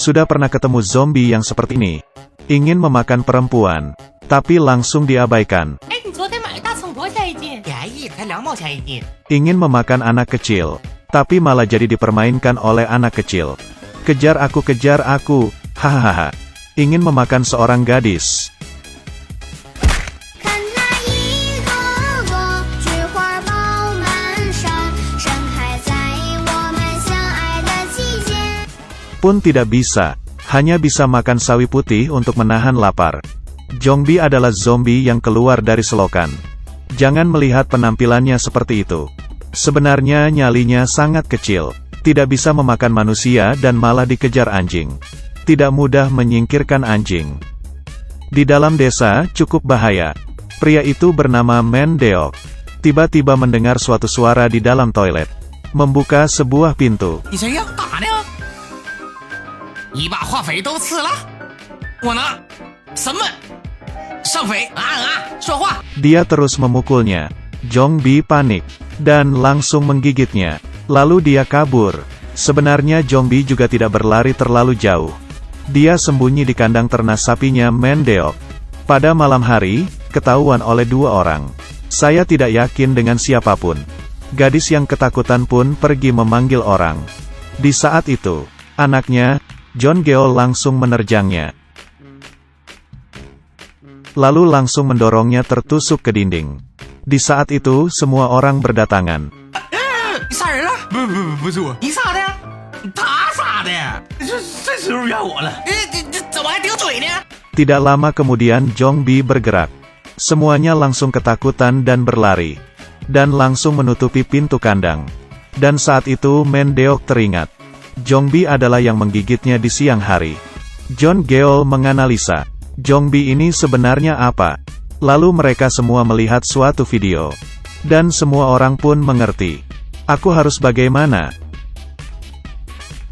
Sudah pernah ketemu zombie yang seperti ini. Ingin memakan perempuan, tapi langsung diabaikan. 哎，你昨天买大葱多少钱一斤？便宜，才2毛钱一斤。 Ingin memakan anak kecil, tapi malah jadi dipermainkan oleh anak kecil. Kejar aku, hahaha. Ingin memakan seorang gadis. 看那一朵朵菊花爆满山，盛开在我们相爱的季节。 Pun tidak bisa, hanya bisa makan sawi putih untuk menahan lapar. Jongbi adalah zombie yang keluar dari selokan. Jangan melihat penampilannya seperti itu. Sebenarnya nyalinya sangat kecil, tidak bisa memakan manusia dan malah dikejar anjing. Tidak mudah menyingkirkan anjing. Di dalam desa, cukup bahaya. Pria itu bernama Mendeok. Tiba-tiba mendengar suatu suara di dalam toilet. Membuka sebuah pintu. 你谁呀？干啥呢？你把化肥都吃了？我呢？什么？上肥？说话！ Dia terus memukulnya. Jongbi panik, dan langsung menggigitnya. Lalu dia kabur. Sebenarnya Jongbi juga tidak berlari terlalu jauh. Dia sembunyi di kandang ternak sapinya Mendeok. Pada malam hari, ketahuan oleh 2 orang. Saya tidak yakin dengan siapapun. Gadis yang ketakutan pun pergi memanggil orang. Di saat itu, anaknya, John Geol langsung menerjangnya. Lalu langsung mendorongnya tertusuk ke dinding. Di saat itu, semua orang berdatangan. 你杀人了？不是我。你杀的？他杀的。这时候怨我了。这怎么还顶嘴呢？ Tidak lama kemudian Jongbi bergerak. Semuanya langsung ketakutan dan berlari. Dan langsung menutupi pintu kandang. Dan saat itu Mendeok teringat. Jongbi adalah yang menggigitnya di siang hari. John Geol menganalisa. Jongbi ini sebenarnya apa? Lalu mereka semua melihat suatu video. Dan semua orang pun mengerti. Aku harus bagaimana?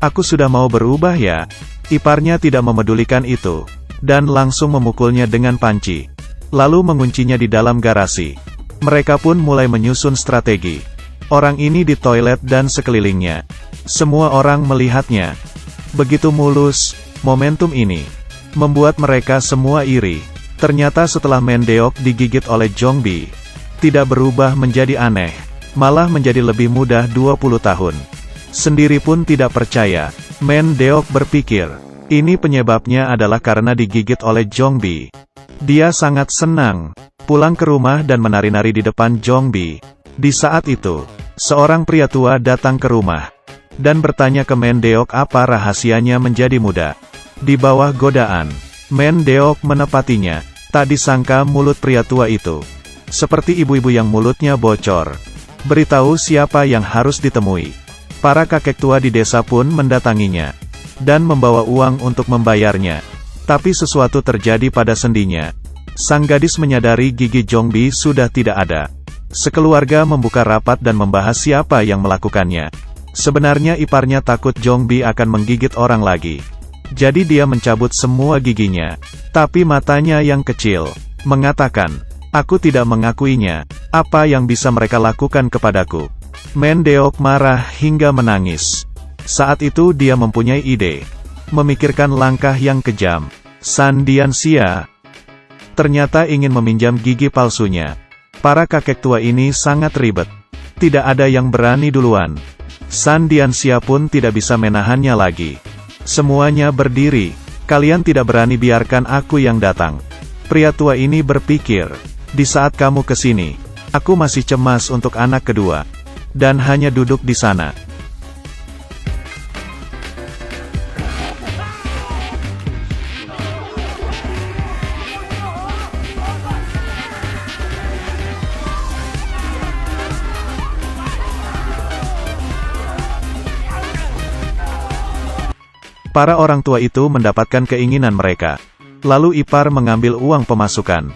Aku sudah mau berubah ya? Iparnya tidak memedulikan itu. Dan langsung memukulnya dengan panci. Lalu menguncinya di dalam garasi. Mereka pun mulai menyusun strategi. Orang ini di toilet dan sekelilingnya. Semua orang melihatnya. Begitu mulus, momentum ini membuat mereka semua iri. Ternyata setelah Mendeok digigit oleh Jongbi, tidak berubah menjadi aneh. Malah menjadi lebih mudah 20 tahun. Sendiri pun tidak percaya. Mendeok berpikir, ini penyebabnya adalah karena digigit oleh Jongbi. Dia sangat senang. Pulang ke rumah dan menari-nari di depan Jongbi. Di saat itu, seorang pria tua datang ke rumah. Dan bertanya ke Mendeok apa rahasianya menjadi muda. Di bawah godaan, Mendeok menepatinya. Tak disangka mulut pria tua itu seperti ibu-ibu yang mulutnya bocor. Beritahu siapa yang harus ditemui. Para kakek tua di desa pun mendatanginya. Dan membawa uang untuk membayarnya. Tapi sesuatu terjadi pada sendinya. Sang gadis menyadari gigi Jongbi sudah tidak ada. Sekeluarga membuka rapat dan membahas siapa yang melakukannya. Sebenarnya iparnya takut Jongbi akan menggigit orang lagi. Jadi dia mencabut semua giginya. Tapi matanya yang kecil mengatakan, aku tidak mengakuinya. Apa yang bisa mereka lakukan kepadaku? Mendeok marah hingga menangis. Saat itu dia mempunyai ide. Memikirkan langkah yang kejam. Sandiansia ternyata ingin meminjam gigi palsunya. Para kakek tua ini sangat ribet. Tidak ada yang berani duluan. Sandiansia pun tidak bisa menahannya lagi. Semuanya berdiri. Kalian tidak berani biarkan aku yang datang. Pria tua ini berpikir, di saat kamu kesini, aku masih cemas untuk anak kedua. Dan hanya duduk di sana. Para orang tua itu mendapatkan keinginan mereka. Lalu ipar mengambil uang pemasukan.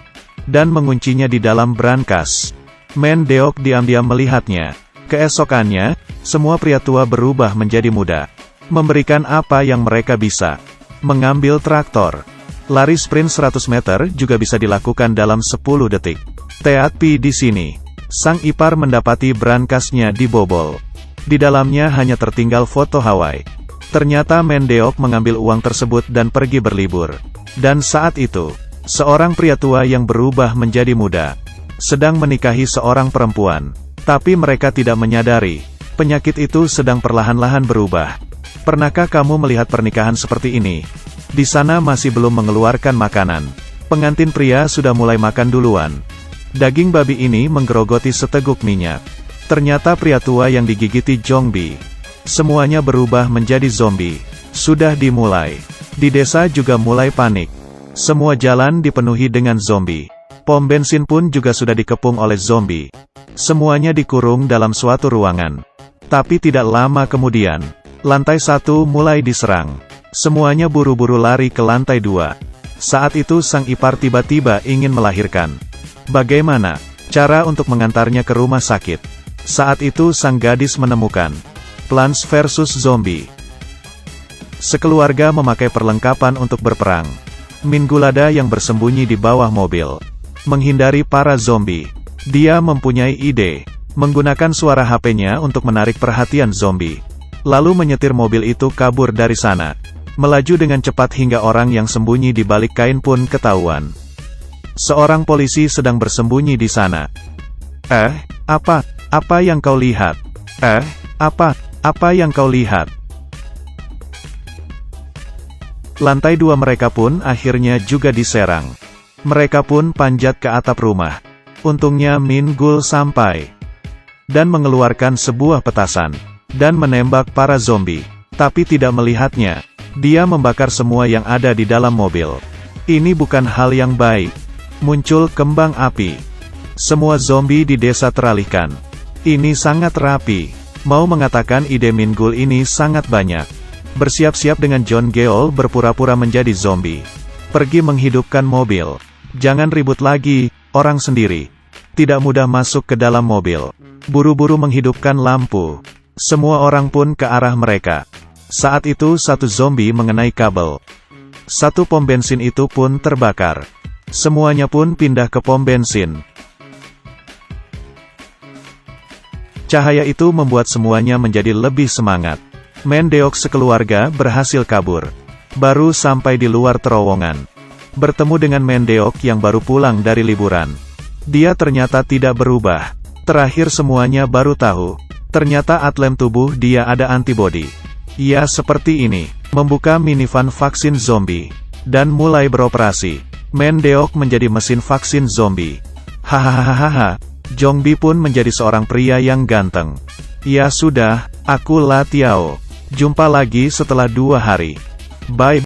Dan menguncinya di dalam brankas. Mendeok diam-diam melihatnya. Keesokannya, semua pria tua berubah menjadi muda. Memberikan apa yang mereka bisa. Mengambil traktor. Lari sprint 100 meter juga bisa dilakukan dalam 10 detik. Teatpi di sini. Sang ipar mendapati brankasnya dibobol. Di dalamnya hanya tertinggal foto Hawaii. Ternyata Mendeok mengambil uang tersebut dan pergi berlibur. Dan saat itu, seorang pria tua yang berubah menjadi muda, sedang menikahi seorang perempuan. Tapi mereka tidak menyadari, penyakit itu sedang perlahan-lahan berubah. Pernahkah kamu melihat pernikahan seperti ini? Di sana masih belum mengeluarkan makanan. Pengantin pria sudah mulai makan duluan. Daging babi ini menggerogoti seteguk minyak. Ternyata pria tua yang digigiti zombie. Semuanya berubah menjadi zombie. Sudah dimulai. Di desa juga mulai panik. Semua jalan dipenuhi dengan zombie. Pom bensin pun juga sudah dikepung oleh zombie. Semuanya dikurung dalam suatu ruangan. Tapi tidak lama kemudian, lantai 1 mulai diserang. Semuanya buru-buru lari ke lantai 2. Saat itu sang ipar tiba-tiba ingin melahirkan. Bagaimana cara untuk mengantarnya ke rumah sakit? Saat itu sang gadis menemukan Plants vs Zombie. Sekeluarga memakai perlengkapan untuk berperang. Minggulada yang bersembunyi di bawah mobil, menghindari para zombie. Dia mempunyai ide, menggunakan suara HP-nya untuk menarik perhatian zombie. Lalu menyetir mobil itu kabur dari sana. Melaju dengan cepat hingga orang yang sembunyi di balik kain pun ketahuan. Seorang polisi sedang bersembunyi di sana. Apa yang kau lihat? Apa yang kau lihat? Lantai 2 mereka pun akhirnya juga diserang. Mereka pun panjat ke atap rumah. Untungnya Min Gul sampai dan mengeluarkan sebuah petasan dan menembak para zombie. Tapi tidak melihatnya. Dia membakar semua yang ada di dalam mobil. Ini bukan hal yang baik. Muncul kembang api. Semua zombie di desa teralihkan. Ini sangat rapi. Mau mengatakan ide Min Gul ini sangat banyak. Bersiap-siap dengan John Geol berpura-pura menjadi zombie. Pergi menghidupkan mobil. Jangan ribut lagi, orang sendiri. Tidak mudah masuk ke dalam mobil. Buru-buru menghidupkan lampu. Semua orang pun ke arah mereka. Saat itu satu zombie mengenai kabel. Satu pom bensin itu pun terbakar. Semuanya pun pindah ke pom bensin. Cahaya itu membuat semuanya menjadi lebih semangat. Mendeok sekeluarga berhasil kabur. Baru sampai di luar terowongan, bertemu dengan Mendeok yang baru pulang dari liburan. Dia ternyata tidak berubah. Terakhir semuanya baru tahu, ternyata atlem tubuh dia ada antibodi. Ya seperti ini, membuka minivan vaksin zombie, dan mulai beroperasi. Mendeok menjadi mesin vaksin zombie. Hahaha. Jongbi pun menjadi seorang pria yang ganteng. Ya sudah, aku La Tiao. Jumpa lagi setelah 2 hari. Bye.